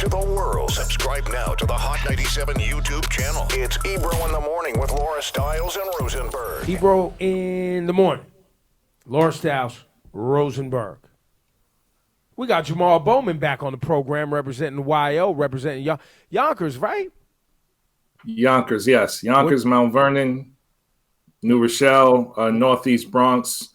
to the world. Subscribe now to the Hot 97 YouTube channel. It's Ebro in the Morning with Laura Stiles and Rosenberg. Ebro in the Morning. Laura Stiles, Rosenberg. We got Jamaal Bowman back on the program representing YO, representing Yonkers, right? Yonkers, yes. Yonkers, Mount Vernon, New Rochelle, Northeast Bronx,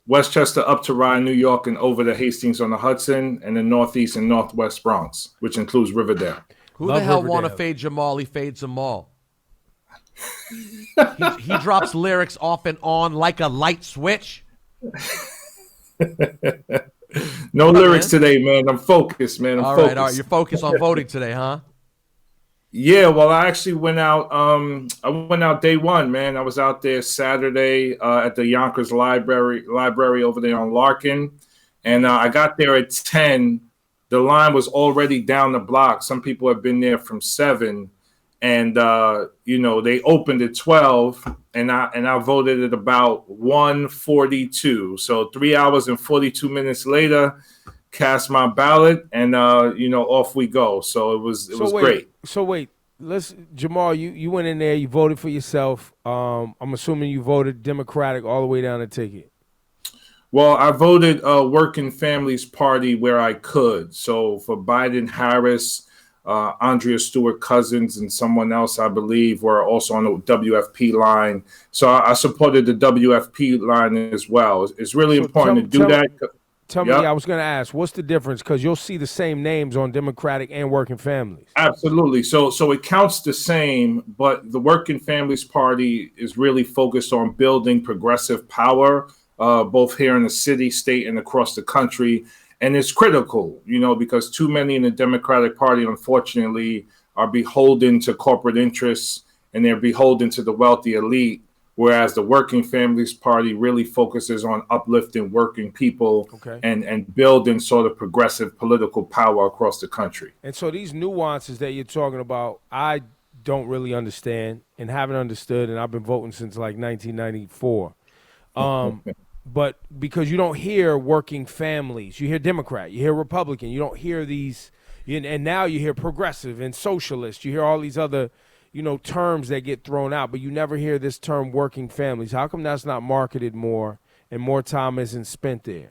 Westchester up to Rye, New York, and over to Hastings on the Hudson, and the Northeast and Northwest Bronx, which includes Riverdale. Who Love the hell Riverdale. want to fade Jamaal? He fades them all. he drops lyrics off and on like a light switch. No lyrics today, man. I'm focused, man. All right. You're focused on voting today, huh? Yeah, well, I actually went out. I went out day one, man. I was out there Saturday at the Yonkers Library over there on Larkin, and I got there at 10. The line was already down the block. Some people have been there from 7, and they opened at 12, and I voted at about 1:42. So 3 hours and 42 minutes later, cast my ballot, and off we go. So it was great. So wait, Jamaal, you went in there, you voted for yourself. I'm assuming you voted Democratic all the way down the ticket. Well, I voted Working Families Party where I could. So for Biden, Harris, Andrea Stewart Cousins, and someone else, I believe, were also on the WFP line. So I supported the WFP line as well. It's really important to do that. Tell me, I was going to ask, what's the difference? Because you'll see the same names on Democratic and Working Families. Absolutely. So it counts the same, but the Working Families Party is really focused on building progressive power, both here in the city, state, and across the country. And it's critical, because too many in the Democratic Party, unfortunately, are beholden to corporate interests, and they're beholden to the wealthy elite. Whereas the Working Families Party really focuses on uplifting working people and building sort of progressive political power across the country. And so these nuances that you're talking about, I don't really understand and haven't understood, and I've been voting since like 1994. But because you don't hear working families, you hear Democrat, you hear Republican, you don't hear these, and now you hear progressive and socialist, you hear all these other terms that get thrown out, but you never hear this term working families. How come that's not marketed more and more time isn't spent there?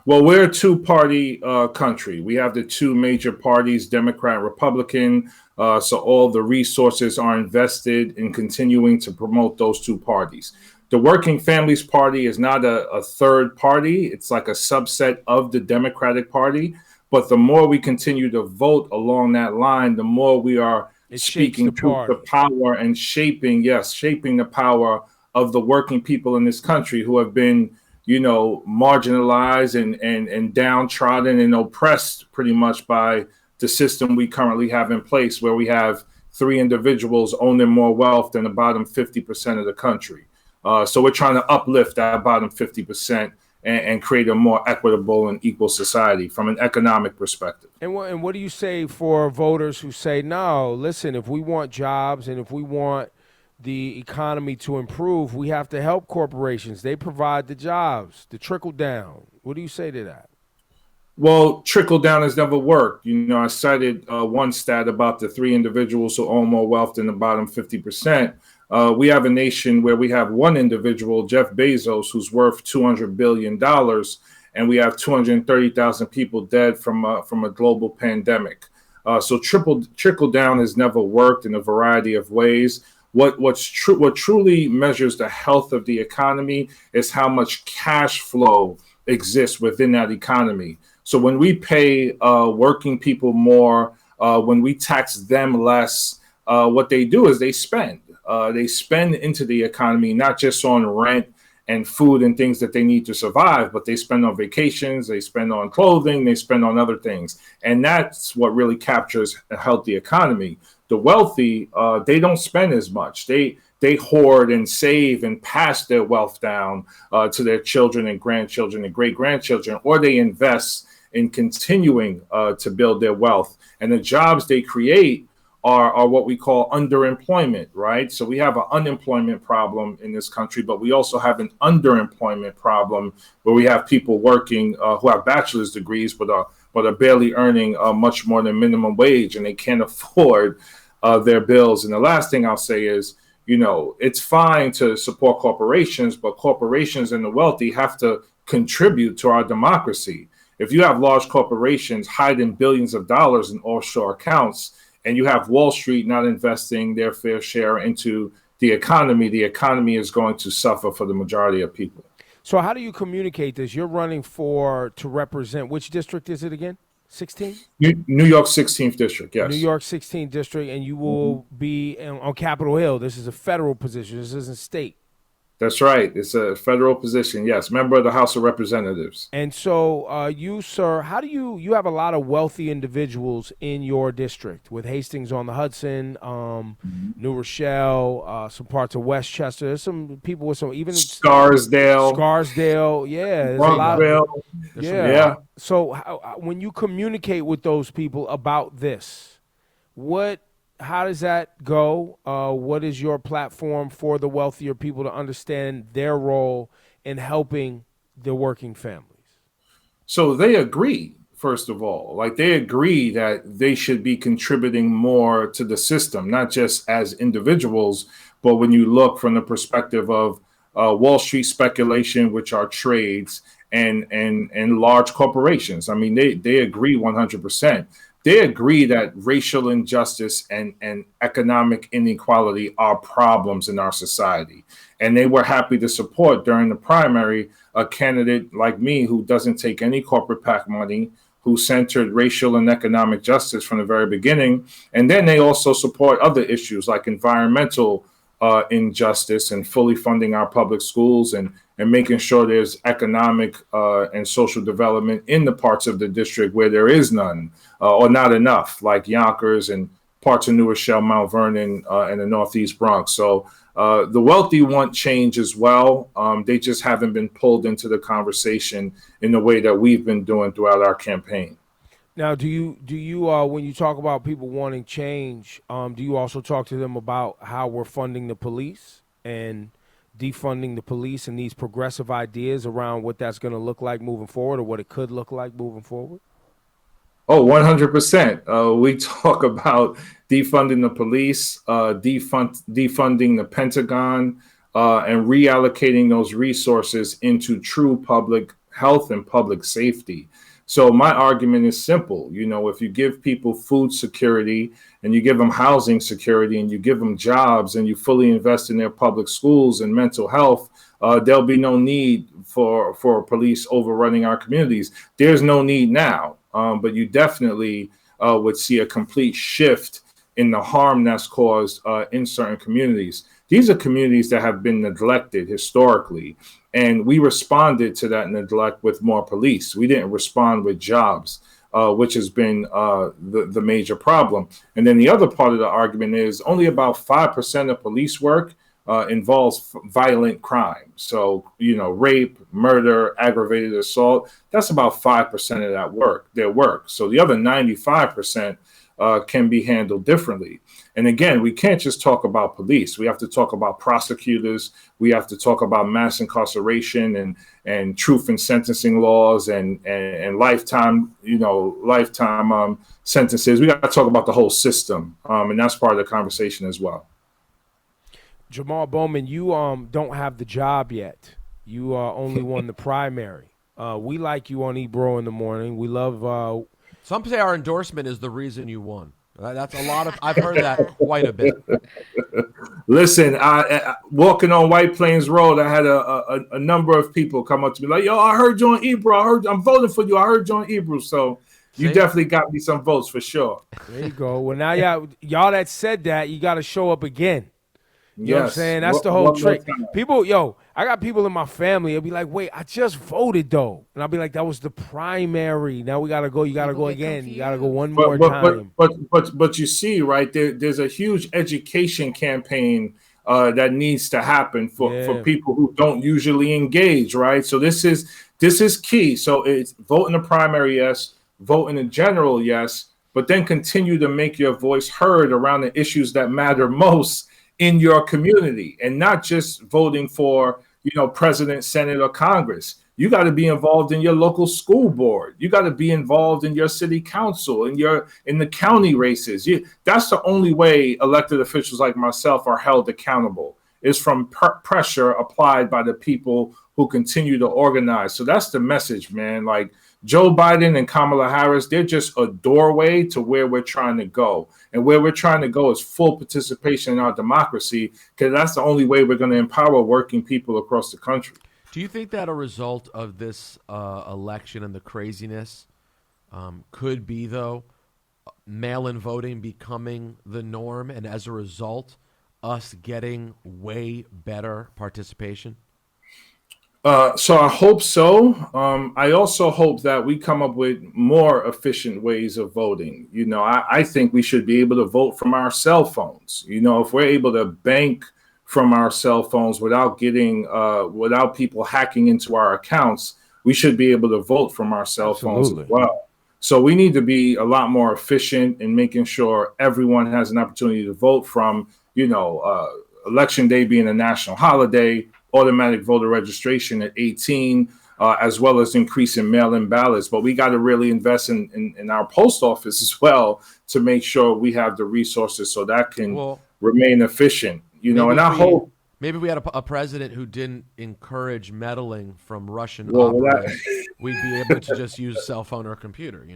Well, we're a two-party country. We have the two major parties, Democrat and Republican. So all the resources are invested in continuing to promote those two parties. The Working Families Party is not a third party. It's like a subset of the Democratic Party. But the more we continue to vote along that line, the more we are speaking to the power and shaping the power of the working people in this country who have been, marginalized and downtrodden and oppressed pretty much by the system we currently have in place, where we have 3 individuals owning more wealth than the bottom 50% of the country. So we're trying to uplift that bottom 50% and create a more equitable and equal society from an economic perspective. And what do you say for voters who say, no, listen, if we want jobs and if we want the economy to improve, we have to help corporations. They provide the jobs, the trickle down. What do you say to that? Well, trickle down has never worked. I cited one stat about the 3 individuals who own more wealth than the bottom 50%. We have a nation where we have one individual, Jeff Bezos, who's worth $200 billion, and we have 230,000 people dead from a global pandemic. So trickle down has never worked in a variety of ways. What truly measures the health of the economy is how much cash flow exists within that economy. So when we pay working people more, when we tax them less, what they do is they spend. They spend into the economy, not just on rent and food and things that they need to survive, but they spend on vacations, they spend on clothing, they spend on other things. And that's what really captures a healthy economy. The wealthy, they don't spend as much. They hoard and save and pass their wealth down to their children and grandchildren and great-grandchildren, or they invest in continuing to build their wealth. And the jobs they create are what we call underemployment, right? So we have an unemployment problem in this country, but we also have an underemployment problem where we have people working who have bachelor's degrees but but are barely earning much more than minimum wage, and they can't afford their bills. And the last thing I'll say is, it's fine to support corporations, but corporations and the wealthy have to contribute to our democracy. If you have large corporations hiding billions of dollars in offshore accounts, and you have Wall Street not investing their fair share into the economy is going to suffer for the majority of people. So how do you communicate this? You're running to represent, which district is it again? 16? New York 16th district, yes. New York 16th district, and you will be on Capitol Hill. This is a federal position. This isn't state. That's right. It's a federal position, yes. Member of the House of Representatives. And so you, sir, how do you have a lot of wealthy individuals in your district with Hastings on the Hudson, New Rochelle, some parts of Westchester. There's some people with some, even Scarsdale, yeah. There's a lot of, yeah. So when you communicate with those people about this, how does that go? What is your platform for the wealthier people to understand their role in helping the working families? So they agree, first of all. Like, they agree that they should be contributing more to the system, not just as individuals, but when you look from the perspective of Wall Street speculation, which are trades, and large corporations. I mean, they agree 100%. They agree that racial injustice and economic inequality are problems in our society. And they were happy to support during the primary a candidate like me who doesn't take any corporate PAC money, who centered racial and economic justice from the very beginning. And then they also support other issues like environmental injustice and fully funding our public schools and making sure there's economic and social development in the parts of the district where there is none or not enough, like Yonkers and parts of New Rochelle, Mount Vernon, and the Northeast Bronx. So the wealthy want change as well. They just haven't been pulled into the conversation in the way that we've been doing throughout our campaign. Now, do you when you talk about people wanting change, do you also talk to them about how we're funding the police and defunding the police and these progressive ideas around what that's going to look like moving forward or what it could look like moving forward? Oh, 100%. We talk about defunding the police, defunding the Pentagon, and reallocating those resources into true public health and public safety. So my argument is simple. If you give people food security and you give them housing security and you give them jobs and you fully invest in their public schools and mental health, there'll be no need for police overrunning our communities. There's no need now, but you definitely would see a complete shift in the harm that's caused in certain communities. These are communities that have been neglected historically, and we responded to that neglect with more police. We didn't respond with jobs, which has been the major problem. And then the other part of the argument is only about 5% of police work involves violent crime. So, rape, murder, aggravated assault, that's about 5% of their work. So the other 95% can be handled differently. And again, we can't just talk about police. We have to talk about prosecutors. We have to talk about mass incarceration and truth in sentencing laws and lifetime sentences. We got to talk about the whole system. And that's part of the conversation as well. Jamaal Bowman, you don't have the job yet. You only won the primary. We like you on Ebro in the morning. We love. Some say our endorsement is the reason you won. That's a lot of. I've heard that quite a bit. Listen, I walking on White Plains Road, I had a number of people come up to me like, "Yo, I heard you on Ebro. I'm voting for you. I heard you on Ebro." So you definitely got me some votes for sure. There you go. Well, now y'all that said that, you got to show up again. You know what I'm saying? That's the whole trick. People, I got people in my family. They'll be like, wait, I just voted, though. And I'll be like, that was the primary. Now we got to go. You got to go again. Confused. You got to go one more time. But you see, right, there's a huge education campaign that needs to happen for people who don't usually engage, right? So this is key. So it's vote in the primary, yes. Vote in the general, yes. But then continue to make your voice heard around the issues that matter most in your community, and not just voting for, president, Senate, or Congress. You got to be involved in your local school board. You got to be involved in your city council, in the county races. That's the only way elected officials like myself are held accountable, is from pressure applied by the people who continue to organize. So that's the message, man. Like Joe Biden and Kamala Harris, they're just a doorway to where we're trying to go. And where we're trying to go is full participation in our democracy, because that's the only way we're going to empower working people across the country. Do you think that a result of this election and the craziness could be, though, mail-in voting becoming the norm, and as a result, us getting way better participation? So I hope so. I also hope that we come up with more efficient ways of voting. I think we should be able to vote from our cell phones. If we're able to bank from our cell phones without people hacking into our accounts, we should be able to vote from our cell phones as well. So we need to be a lot more efficient in making sure everyone has an opportunity to vote from, election day being a national holiday, automatic voter registration at 18, as well as increasing mail-in ballots. But we got to really invest in our post office as well to make sure we have the resources so that can remain efficient. And I hope maybe we had a president who didn't encourage meddling from Russian operatives. We'd be able to just use cell phone or computer,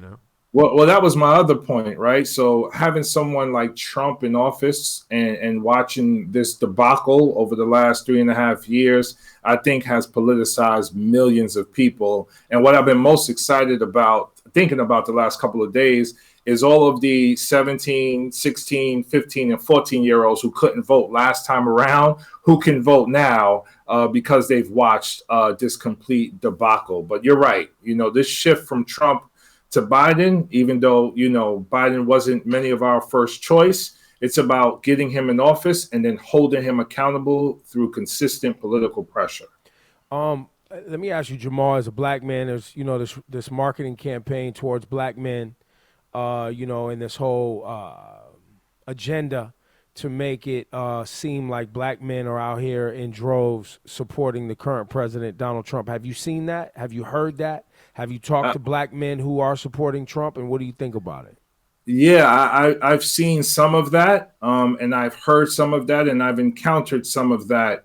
Well, that was my other point, right? So having someone like Trump in office and watching this debacle over the last 3.5 years, I think has politicized millions of people. And what I've been most excited about, thinking about the last couple of days, is all of the 17, 16, 15, and 14-year-olds who couldn't vote last time around, who can vote now because they've watched this complete debacle. But you're right. This shift from Trump to Biden, even though, Biden wasn't many of our first choice, it's about getting him in office and then holding him accountable through consistent political pressure. Let me ask you, Jamaal, as a black man, there's, this marketing campaign towards black men, and this whole agenda to make it seem like black men are out here in droves supporting the current president, Donald Trump. Have you seen that? Have you heard that? Have you talked to black men who are supporting Trump, and what do you think about it? Yeah, I've seen some of that, and I've heard some of that, and I've encountered some of that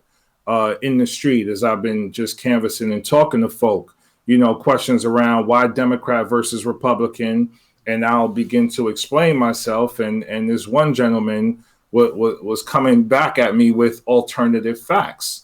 in the street as I've been just canvassing and talking to folk. Questions around why Democrat versus Republican, and I'll begin to explain myself. And this one gentleman was coming back at me with alternative facts,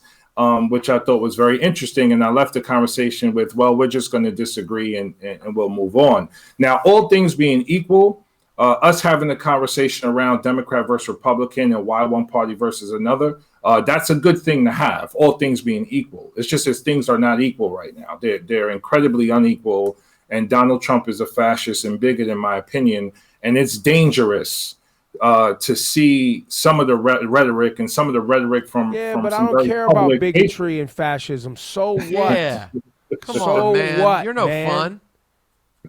which I thought was very interesting. And I left the conversation with, well, we're just going to disagree and we'll move on. Now, all things being equal, us having a conversation around Democrat versus Republican and why one party versus another, that's a good thing to have, all things being equal. It's just as things are not equal right now. They're incredibly unequal. And Donald Trump is a fascist and bigot, in my opinion. And it's dangerous to see some of the rhetoric and some of the rhetoric from but I some don't care about bigotry and fascism. So what? Yeah. Come on, man. What, You're no man? fun.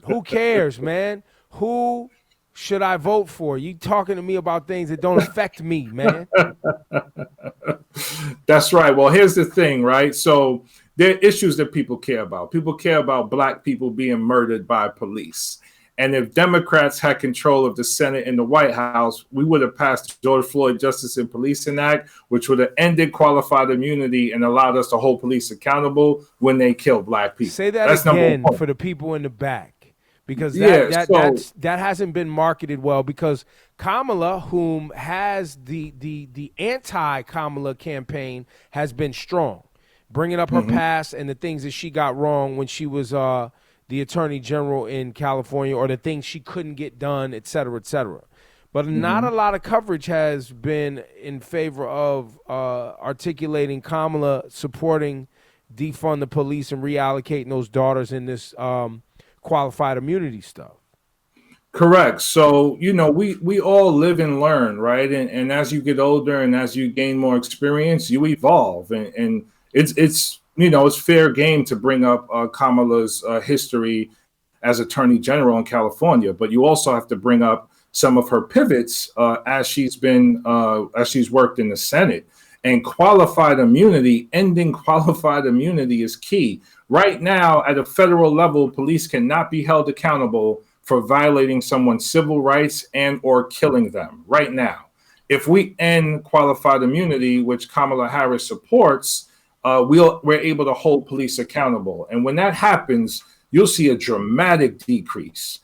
Who cares, man? Who should I vote for? You talking to me about things that don't affect me, man. That's right. Well, here's the thing, right? So there are issues that people care about. People care about black people being murdered by police. And if Democrats had control of the Senate and the White House, we would have passed the George Floyd Justice and Policing Act, which would have ended qualified immunity and allowed us to hold police accountable when they kill black people. Say that again for the people in the back, because that hasn't been marketed well. Because Kamala, whom has the anti-Kamala campaign, has been strong, bringing up her past and the things that she got wrong when she was the attorney general in California, or the things she couldn't get done, et cetera, et cetera. But not a lot of coverage has been in favor of articulating Kamala supporting defund the police and reallocating those daughters in this qualified immunity stuff. Correct. So, we all live and learn, right? And as you get older and as you gain more experience, you evolve. And it's fair game to bring up Kamala's history as Attorney General in California, but you also have to bring up some of her pivots as she's worked in the Senate. And qualified immunity, ending qualified immunity is key. Right now, at a federal level, police cannot be held accountable for violating someone's civil rights and or killing them right now. If we end qualified immunity, which Kamala Harris supports, we're able to hold police accountable. And when that happens, you'll see a dramatic decrease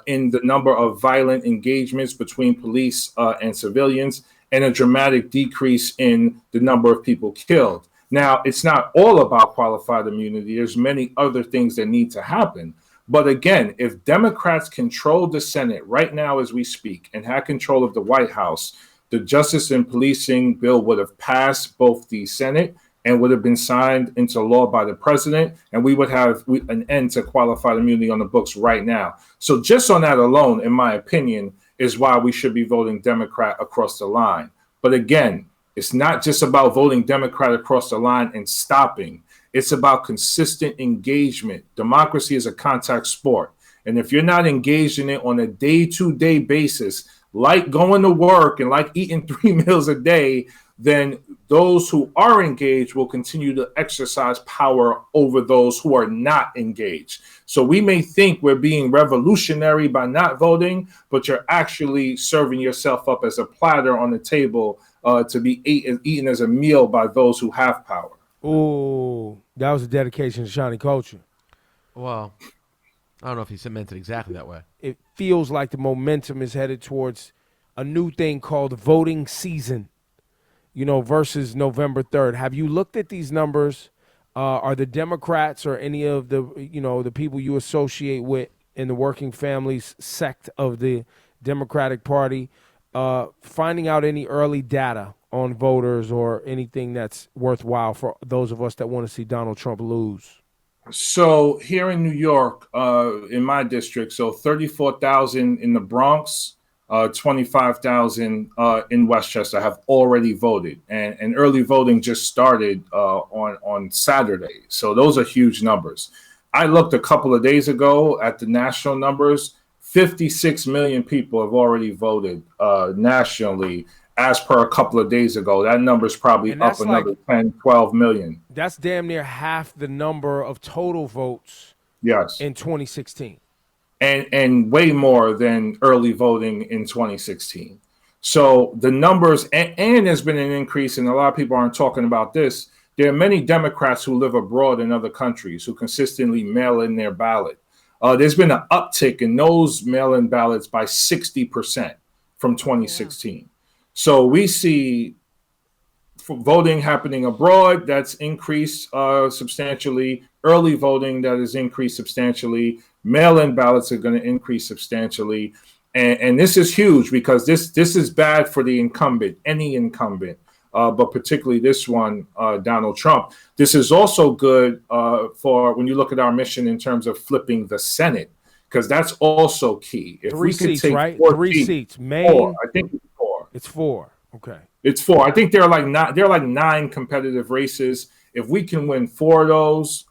in the number of violent engagements between police and civilians, and a dramatic decrease in the number of people killed. Now, it's not all about qualified immunity. There's many other things that need to happen. But again, if Democrats control the Senate right now as we speak and had control of the White House, the Justice and Policing bill would have passed both the Senate and would have been signed into law by the president, and we would have an end to qualified immunity on the books right now. So just on that alone, in my opinion, is why we should be voting Democrat across the line. But again, it's not just about voting Democrat across the line and stopping. It's about consistent engagement. Democracy is a contact sport. And if you're not engaged in it on a day-to-day basis, like going to work and like eating 3 meals a day, then those who are engaged will continue to exercise power over those who are not engaged. So we may think we're being revolutionary by not voting, but you're actually serving yourself up as a platter on the table to be eaten as a meal by those who have power. Ooh, that was a dedication to Shawnee culture. Well, I don't know if he meant it exactly that way. It feels like the momentum is headed towards a new thing called voting season, versus November 3rd. Have you looked at these numbers? Are the Democrats or any of the, the people you associate with in the working families sect of the Democratic Party, finding out any early data on voters or anything that's worthwhile for those of us that want to see Donald Trump lose? So here in New York, in my district, so 34,000 in the Bronx, 25,000 in Westchester have already voted, and early voting just started on Saturday. So those are huge numbers. I looked a couple of days ago at the national numbers. 56 million people have already voted nationally as per a couple of days ago. That number is probably up another 10, 12 million. That's damn near half the number of total votes in 2016. And way more than early voting in 2016. So the numbers, and there's been an increase, and a lot of people aren't talking about this. There are many Democrats who live abroad in other countries who consistently mail in their ballot. There's been an uptick in those mail-in ballots by 60% from 2016. Yeah. So we see voting happening abroad, that's increased substantially. Early voting, that has increased substantially. Mail-in ballots are going to increase substantially. And this is huge because this is bad for the incumbent, any incumbent, but particularly this one, Donald Trump. This is also good for when you look at our mission in terms of flipping the Senate, because that's also key. If Three we could seats, take right? 4 Three seats. Maine. 4. I think it's 4. It's 4. Okay. It's 4. I think there are like 9 competitive races. If we can win 4 of those,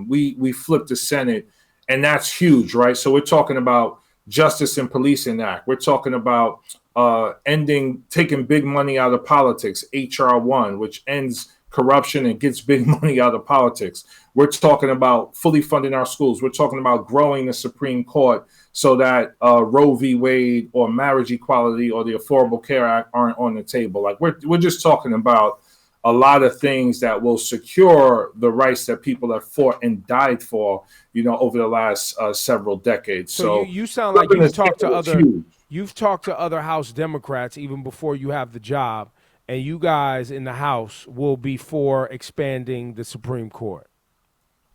we flip the Senate, and that's huge, right? So we're talking about Justice and Policing Act. We're talking about taking big money out of politics, HR 1, which ends corruption and gets big money out of politics. We're talking about fully funding our schools. We're talking about growing the Supreme Court so that Roe v. Wade or marriage equality or the Affordable Care Act aren't on the table. Like we're just talking about a lot of things that will secure the rights that people have fought and died for, over the last several decades. So you sound like you've talked to other House Democrats even before you have the job, and you guys in the House will be for expanding the Supreme Court.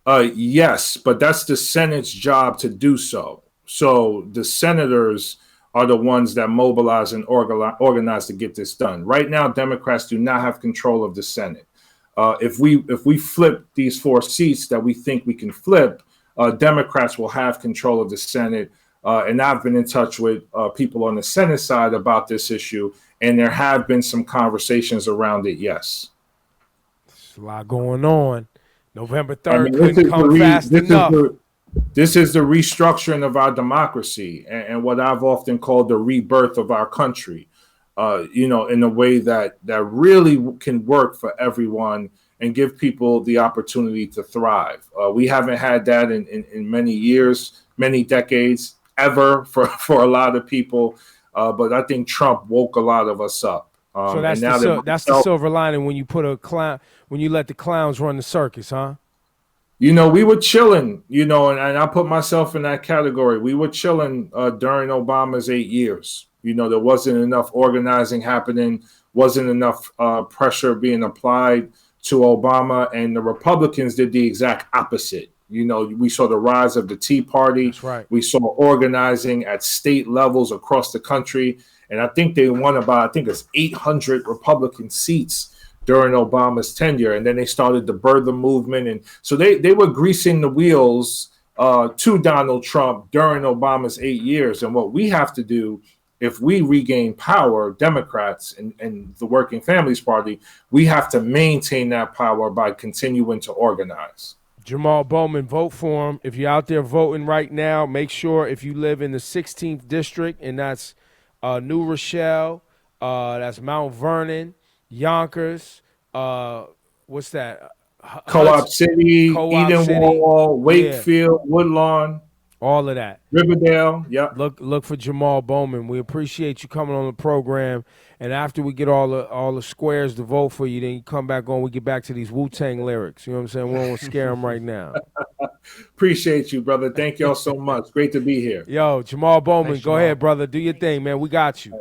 Yes, but that's the Senate's job to do so. So the senators are the ones that mobilize and organize to get this done. Right now, Democrats do not have control of the Senate. If we flip these 4 seats that we think we can flip, Democrats will have control of the Senate. And I've been in touch with people on the Senate side about this issue, and there have been some conversations around it, yes. There's a lot going on. November 3rd couldn't come fast enough. This is the restructuring of our democracy and what I've often called the rebirth of our country, in a way that really can work for everyone and give people the opportunity to thrive. We haven't had that in many years, many decades, ever for a lot of people. But I think Trump woke a lot of us up. So that's that's the silver lining when you put when you let the clowns run the circus, huh? We were chilling, and I put myself in that category. We were chilling during Obama's 8 years. There wasn't enough organizing happening, wasn't enough pressure being applied to Obama, and the Republicans did the exact opposite. We saw the rise of the Tea Party. That's right. We saw organizing at state levels across the country. And I think they won about, it's 800 Republican seats during Obama's tenure. And then they started the birther movement. And so they were greasing the wheels to Donald Trump during Obama's 8 years. And what we have to do, if we regain power, Democrats and the Working Families Party, we have to maintain that power by continuing to organize. Jamaal Bowman, vote for him. If you're out there voting right now, make sure if you live in the 16th district, and that's New Rochelle, that's Mount Vernon, Yonkers, what's that? Co-op City, Edenwald, Wakefield, Woodlawn. All of that. Riverdale, yep. Look for Jamaal Bowman. We appreciate you coming on the program. And after we get all the squares to vote for you, then you come back on. We get back to these Wu-Tang lyrics. You know what I'm saying? We don't want to scare them right now. Appreciate you, brother. Thank y'all so much. Great to be here. Yo, Jamaal Bowman, Thanks, go Jamaal. ahead, brother. Do your thing, man. We got you.